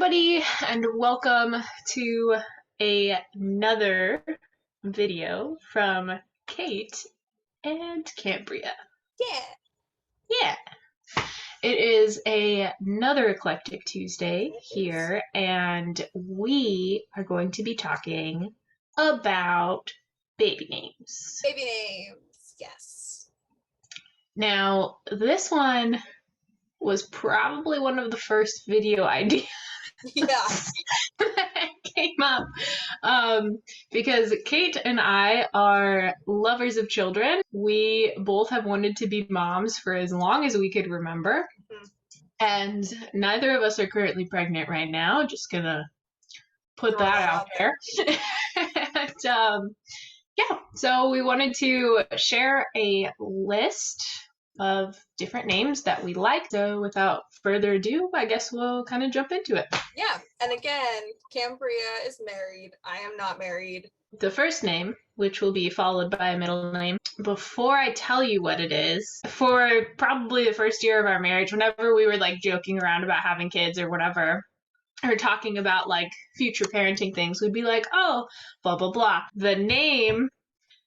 everybody, and welcome to another video from Kate and Cambria. Yeah. Yeah, it is another Eclectic Tuesday here, and we are going to be talking about baby names. Baby names, yes. Now, this one was probably one of the first video ideas Yeah. that came up because Kate and I are lovers of children. We both have wanted to be moms for as long as we could remember. Mhm. And neither of us are currently pregnant right now. Just gonna put Throw that out there. And yeah, so we wanted to share a list of different names that we like. So without further ado, I guess we'll kind of jump into it. Yeah, and again, Cambria is married. I am not married. The first name, which will be followed by a middle name. Before I tell you what it is, for probably the first year of our marriage, whenever we were like joking around about having kids or whatever, or talking about like future parenting things, we'd be like, oh, blah, blah, blah. The name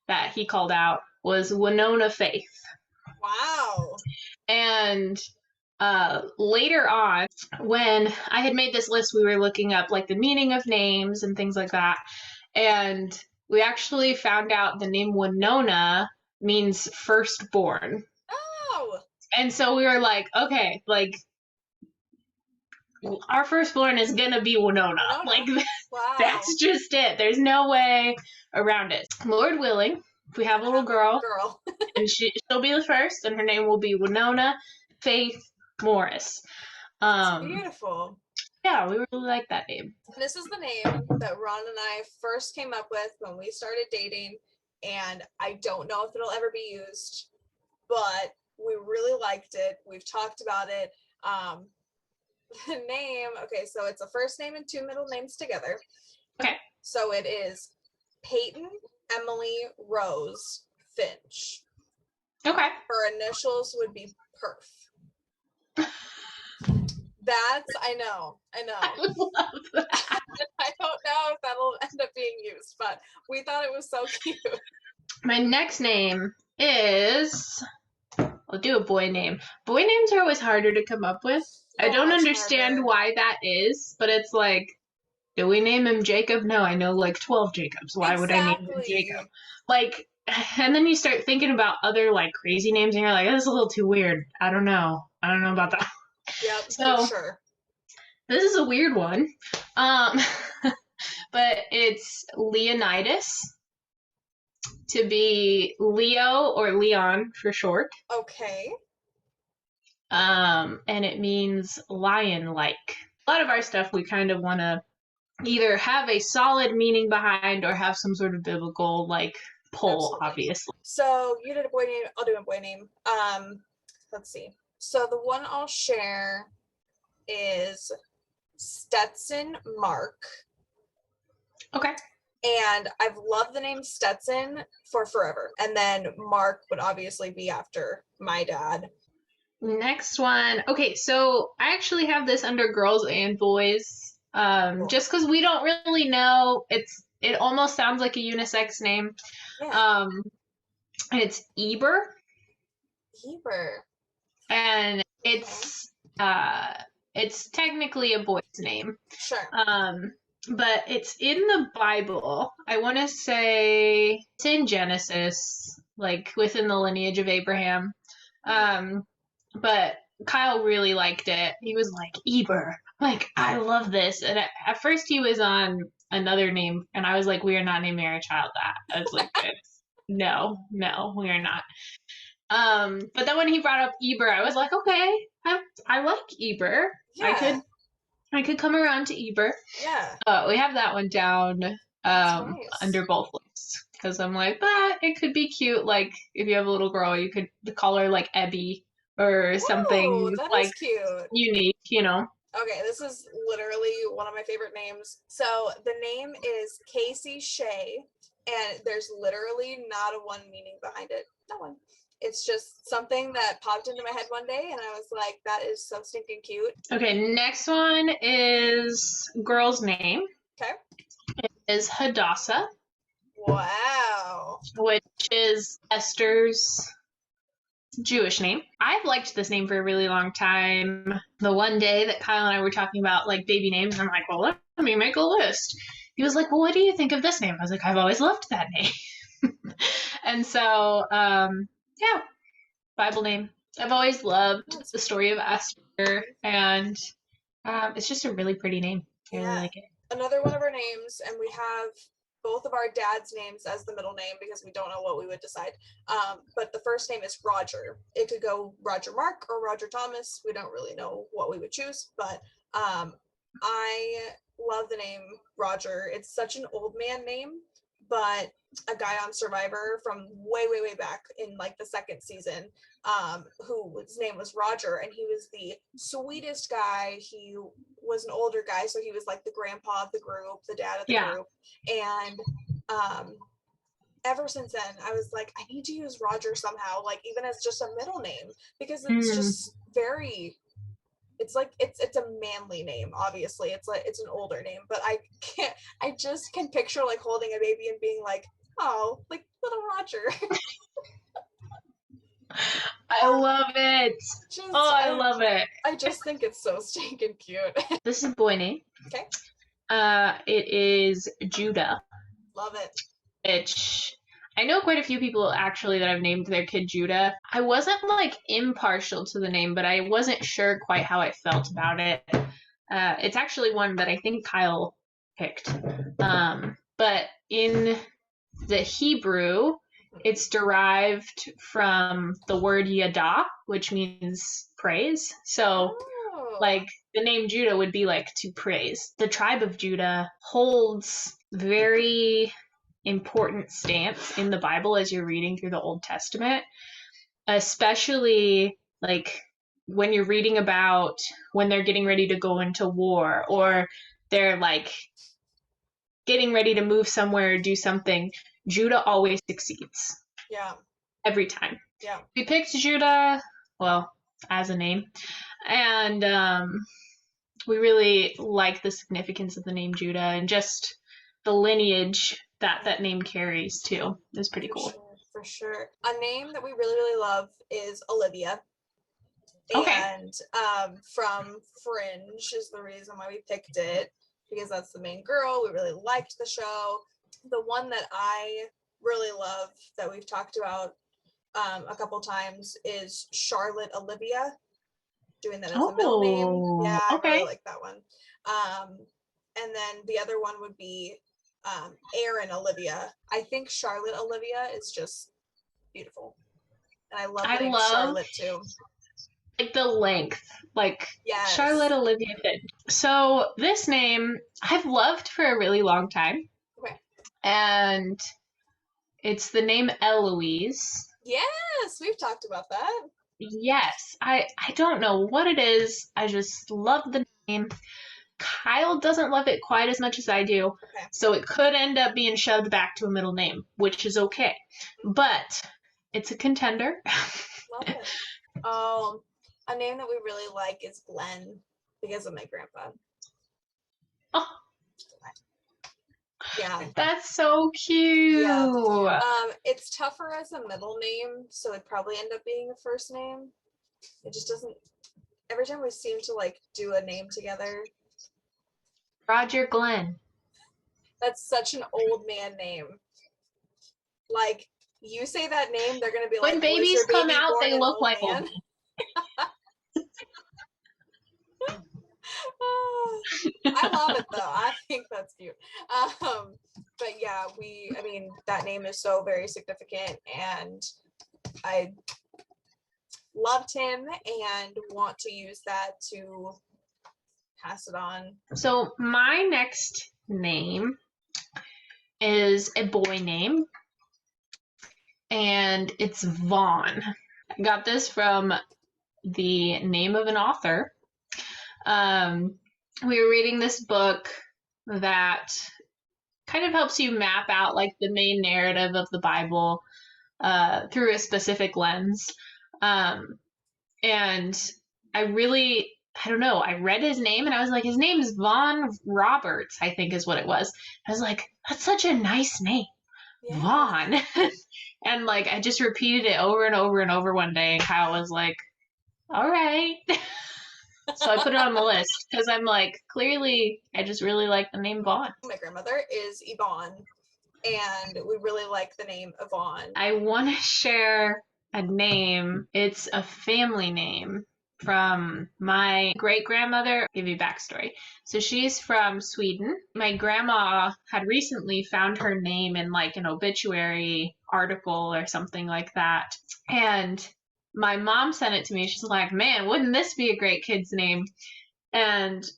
that he called out was Winona Faith. Wow. And later on, when I had made this list, we were looking up like the meaning of names and things like that. And we actually found out the name Winona means firstborn. Oh. And so we were like, okay, like our firstborn is gonna be Winona. Like Wow. that's just it. There's no way around it. Lord willing, if we have a little girl, and she'll be the first, and her name will be Winona Faith Morris. It's beautiful. Yeah, we really like that name. This is the name that Ron and I first came up with when we started dating, and I don't know if it'll ever be used, but we really liked it. We've talked about it. The name, okay, so it's a first name and two middle names together. Okay. So it is Peyton Emily Rose Finch. Okay. Her initials would be Perf. That's, I know. I love that. I don't know if that'll end up being used, but we thought it was so cute. My next name is, I'll do a boy name. Boy names are always harder to come up with. I don't understand why that is, but it's like, do we name him Jacob? No, I know like 12 Jacobs. Why would I name him Jacob? Like, and then you start thinking about other like crazy names and you're like, this is a little too weird. I don't know about that. Yep, so, for sure. This is a weird one. But it's Leonidas, to be Leo or Leon for short. Okay. And it means lion-like. A lot of our stuff we kind of want to either have a solid meaning behind or have some sort of biblical like pull. Absolutely. Obviously. So you did a boy name, I'll do a boy name. Let's see. So the one I'll share is Stetson Mark. Okay. And I've loved the name Stetson for forever. And then Mark would obviously be after my dad. Next one. Okay, so I actually have this under girls and boys. Cool. Just because we don't really know. It almost sounds like a unisex name. Yeah. And it's Eber. Eber. And it's technically a boy's name. Sure. But it's in the Bible. I want to say it's in Genesis, like within the lineage of Abraham. But Kyle really liked it. He was like, Eber, like, I love this. And at first he was on another name, and I was like, we are not naming our child that. I was like, no, we are not. But then when he brought up Eber, I was like, okay, I like Eber. Yeah. I could come around to Eber. Yeah. We have that one down nice. Under both lists. Because I'm like, but it could be cute. Like, if you have a little girl, you could call her, like, Ebby or something, like, cute. Unique, you know? Okay, this is literally one of my favorite names. So, the name is Casey Shea, and there's literally not a one meaning behind it. Not one. It's just something that popped into my head one day, and I was like, that is so stinking cute. Okay, next one is girl's name. Okay. It is Hadassah. Wow. Which is Esther's Jewish name. I've liked this name for a really long time. The one day that Kyle and I were talking about like baby names, I'm like, well, let me make a list. He was like, well, what do you think of this name? I was like, I've always loved that name. And so, yeah, Bible name. I've always loved the story of Esther, and it's just a really pretty name. I really like it. Another one of our names, and we have both of our dad's names as the middle name because we don't know what we would decide. But the first name is Roger. It could go Roger Mark or Roger Thomas. We don't really know what we would choose, but I love the name Roger. It's such an old man name, but a guy on Survivor from way back in like the second season, who his name was Roger, and he was the sweetest guy. He was an older guy, so he was like the grandpa of the group, the dad of the group. And ever since then, I was like, I need to use Roger somehow, like even as just a middle name, because it's just very, it's like it's a manly name. Obviously, it's like it's an older name, but I just can picture like holding a baby and being like, oh, like little Roger. I love it. I love it. I just think it's so stinking cute. This is a boy name. Okay. It is Judah. Love it. Which I know quite a few people actually that have named their kid Judah. I wasn't like impartial to the name, but I wasn't sure quite how I felt about it. It's actually one that I think Kyle picked. But in the Hebrew, it's derived from the word yada, which means praise. So, like, the name Judah would be like to praise. The tribe of Judah holds very important stance in the Bible as you're reading through the Old Testament, especially like when you're reading about when they're getting ready to go into war, or they're like getting ready to move somewhere or do something. Judah always succeeds. Yeah. Every time. Yeah. We picked Judah, well, as a name, and we really like the significance of the name Judah and just the lineage that name carries too. It's pretty cool. For sure. A name that we really love is Olivia. Okay. And from Fringe is the reason why we picked it, because that's the main girl. We really liked the show. The one that I really love that we've talked about a couple times is Charlotte Olivia, doing that as a middle name. Yeah, okay. I really like that one. And then the other one would be Aaron Olivia. I think Charlotte Olivia is just beautiful, and I love the name Charlotte too. Like the length, like yes. Charlotte Olivia Fitch. So this name I've loved for a really long time. Okay. And it's the name Eloise. Yes, we've talked about that. Yes, I don't know what it is. I just love the name. Kyle doesn't love it quite as much as I do. Okay. So it could end up being shoved back to a middle name, which is okay. But it's a contender. Love it. A name that we really like is Glenn, because of my grandpa. Oh. Yeah. That's so cute. Yeah. It's tougher as a middle name, so it'd probably end up being a first name. It just doesn't, every time we seem to like do a name together. Roger Glenn. That's such an old man name. Like, you say that name, they're gonna be like, when babies come out, they look like old men. I love it though. I think that's cute. But yeah, I mean, that name is so very significant, and I loved him and want to use that to pass it on. So my next name is a boy name, and it's Vaughn. I got this from the name of an author. We were reading this book that kind of helps you map out like the main narrative of the Bible. through a specific lens. And I don't know, I read his name and I was like, his name is Vaughn Roberts, I think is what it was. I was like, that's such a nice name, Yeah. Vaughn. And like, I just repeated it over and over and over one day, and Kyle was like, all right. So I put it on the list because I'm like, clearly, I just really like the name Vaughn. My grandmother is Yvonne, and we really like the name Yvonne. I want to share a name. It's a family name from my great grandmother. Give you backstory. So she's from Sweden. My grandma had recently found her name in like an obituary article or something like that. And my mom sent it to me. She's like, man, wouldn't this be a great kid's name? And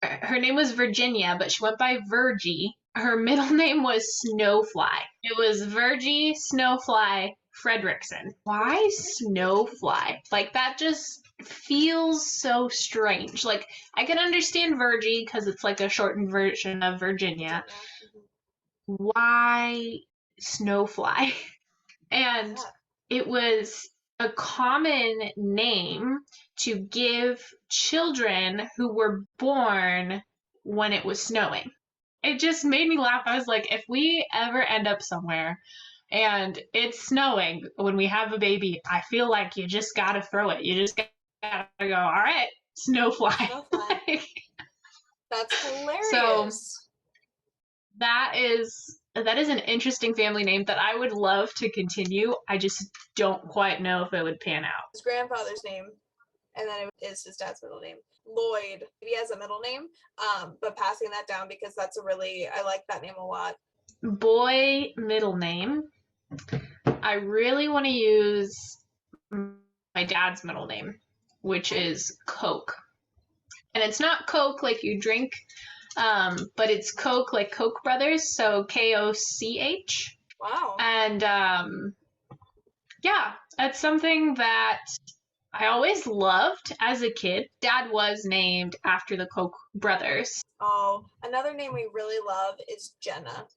her name was Virginia, but she went by Virgie. Her middle name was Snowfly. It was Virgie Snowfly Fredrickson. Why Snowfly? Like, that just feels so strange. Like, I can understand Virgie because it's like a shortened version of Virginia. Why Snowfly? And it was a common name to give children who were born when it was snowing. It just made me laugh. I was like, if we ever end up somewhere and it's snowing when we have a baby, I feel like you just gotta throw it. You just gotta go, all right, Snowfly. Snowfly. That's hilarious. So that is an interesting family name that I would love to continue. I just don't quite know if it would pan out. His grandfather's name, and then it is his dad's middle name, Lloyd. He has a middle name, but passing that down because I like that name a lot. Boy middle name. I really want to use my dad's middle name, which is Coke. And it's not Coke like you drink, but it's Koch like Koch brothers, so Koch. Wow. And yeah, that's something that I always loved as a kid. Dad was named after the Koch brothers. Oh, another name we really love is Jenna.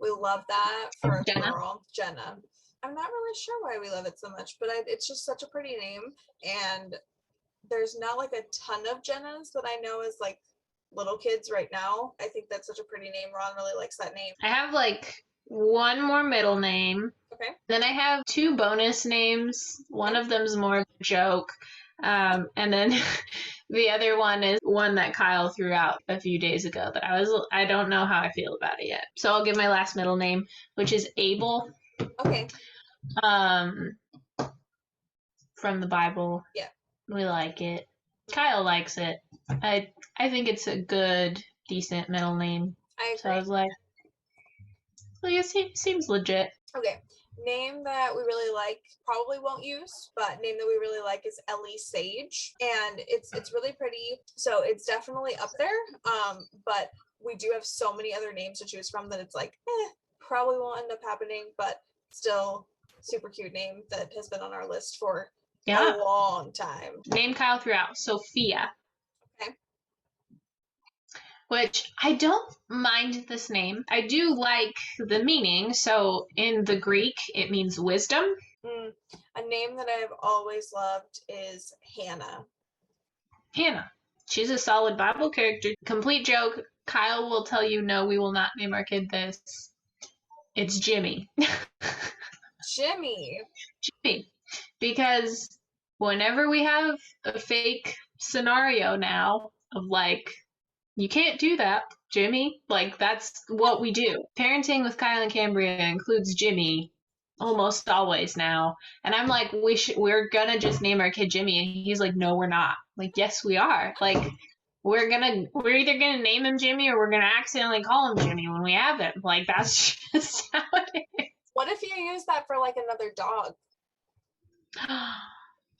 We love that for a girl, Jenna. I'm not really sure why we love it so much, but it's just such a pretty name. And there's not like a ton of Jennas that I know as like little kids right now. I think that's such a pretty name. Ron really likes that name. I have like one more middle name. Okay. Then I have two bonus names. One of them's more of a joke. And then the other one is one that Kyle threw out a few days ago that I don't know how I feel about it yet. So I'll give my last middle name, which is Abel. Okay. From the Bible. Yeah. We like it. Kyle likes it. I think it's a good, decent middle name. I agree. So I was like, well, it seems legit. Okay. Name that we really like, probably won't use, but name that we really like is Ellie Sage. And it's really pretty. So it's definitely up there. But we do have so many other names to choose from that it's like, probably won't end up happening, but still super cute name that has been on our list for a long time. Name Kyle throughout. Sophia. Okay. Which I don't mind this name. I do like the meaning. So in the Greek, it means wisdom. A name that I've always loved is Hannah. Hannah. She's a solid Bible character. Complete joke. Kyle will tell you, no, we will not name our kid this. It's Jimmy. Jimmy. Because whenever we have a fake scenario now of like, you can't do that, Jimmy, like that's what we do. Parenting with Kyle and Cambria includes Jimmy almost always now. And I'm like, we're gonna just name our kid Jimmy. And he's like, no, we're not. Like, yes, we are. Like, we're either gonna name him Jimmy or we're gonna accidentally call him Jimmy when we have him. Like, that's just how it is. What if you use that for like another dog?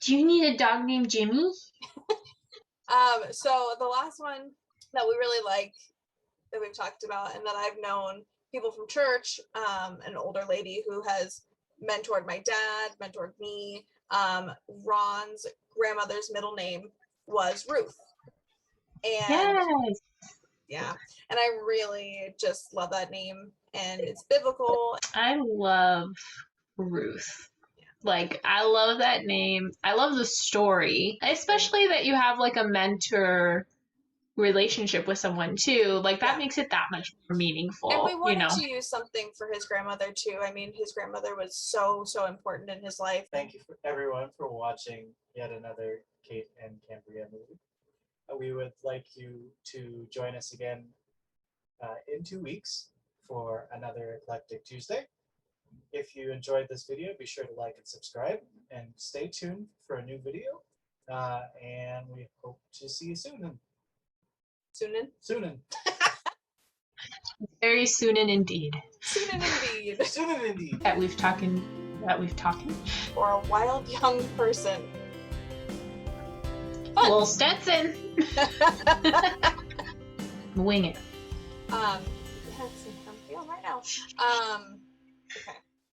Do you need a dog named Jimmy? So the last one that we really like that we've talked about and that I've known people from church, an older lady who has mentored my dad, mentored me. Ron's grandmother's middle name was Ruth. And yes. Yeah. And I really just love that name, and it's biblical. I love Ruth. Like, I love that name. I love the story, especially that you have like a mentor relationship with someone too. Like, that makes it that much more meaningful. And we wanted to use something for his grandmother too. I mean, his grandmother was so important in his life. Thank you for everyone for watching yet another Kate and Kambria movie. We would like you to join us again in 2 weeks for another Eclectic Tuesday. If you enjoyed this video, be sure to like and subscribe, and stay tuned for a new video. And we hope to see you soon. Soonin. Very soonin indeed. Soonin indeed. Soonin indeed. That we've talked. For a wild young person. Fun. Well, Stetson. Wing it. That's I'm feeling right now.